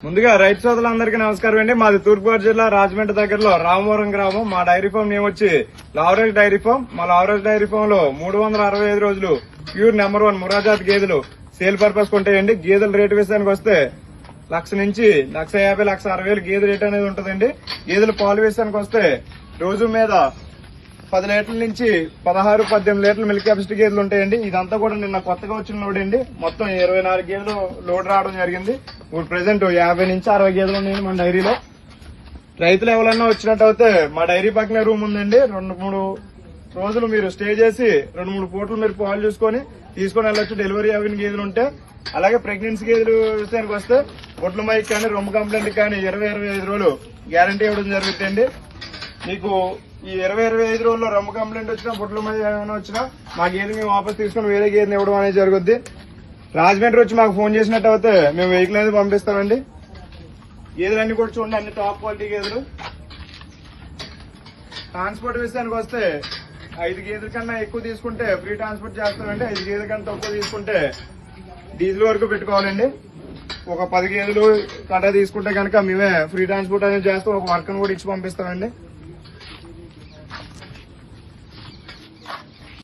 ముందుగా రైతు సోదరులందరికీ నమస్కారం అండి. మాది తూర్పుగోదావరి జిల్లా రాజమండ్రి దగ్గరలో రామవరం గ్రామం. మా డైరీ ఫామ్ నేమ్ వచ్చి లావరేజ్ డైరీ ఫామ్. మా లావరేజ్ డైరీ ఫామ్ లో 365 రోజులు ప్యూర్ నెంబర్ 1 మురాజాత్ గేదెలు సేల్ పర్పస్ ఉంటాయండి. గేదెల రేటు విషయానికి వస్తే 1,00,000 నుంచి 1,50,000, 1,60,000 గేదె రేట్ అనేది ఉంటుందండి. గేదెల పాలు విషయానికి వస్తే రోజు మీద 10 లీటర్ల నుంచి 16-18 లీటర్ల మిల్క్ కెపాసిటీ గేదెలు ఉంటాయండి. ఇదంతా కూడా నిన్న కొత్తగా వచ్చిన లోడ్ అండి. మొత్తం 24 గేదెలు లోడ్ రావడం జరిగింది. ఇప్పుడు ప్రెసెంట్ 50 నుంచి 60 గేదెలు ఉన్నాయండి మన డైరీలో. రైతులు ఎవరన్నా వచ్చినట్టు అయితే మా డైరీ పక్కనే రూమ్ ఉందండి. 2-3 రోజులు మీరు స్టే చేసి 2-3 పూటలు మీరు పాలు చూసుకొని తీసుకొని వెళ్ళొచ్చు. డెలివరీ అవిన గేదెలు ఉంటే, అలాగే ప్రెగ్నెన్సీ గేదెలు విషయానికి వస్తే బొట్ల మైక్ కానీ రొమ్ము కంప్లైంట్ కానీ 20-25 రోజులు గ్యారంటీ ఇవ్వడం జరుగుతుంది. మీకు ఈ 20-25 రోజుల్లో రొమ్ము కంప్లైంట్ వచ్చినా బొట్ల మైక్ ఏమైనా వచ్చినా మా గేదె మేము వాపస్ తీసుకుని వేరే గేదెని ఇవ్వడం అనేది జరుగుద్ది. రాజమండ్రి వచ్చి మాకు ఫోన్ చేసినట్టు అయితే మేము వెహికల్ అనేది పంపిస్తామండి. గేదెలన్నీ కూడా చూడండి, అన్ని టాప్ క్వాలిటీ గేదెలు. ట్రాన్స్పోర్ట్ విషయానికి వస్తే 5 గేదెల కన్నా ఎక్కువ తీసుకుంటే ఫ్రీ ట్రాన్స్పోర్ట్ చేస్తామండి. 5 గేదెల కన్నా తక్కువ తీసుకుంటే డీజిల్ వరకు పెట్టుకోవాలండి. ఒక 10 గేదెలు కట్ట తీసుకుంటే కనుక మేమే ఫ్రీ ట్రాన్స్పోర్ట్ అనేది చేస్తాం. ఒక వర్కర్ని కూడా ఇచ్చి పంపిస్తామండి.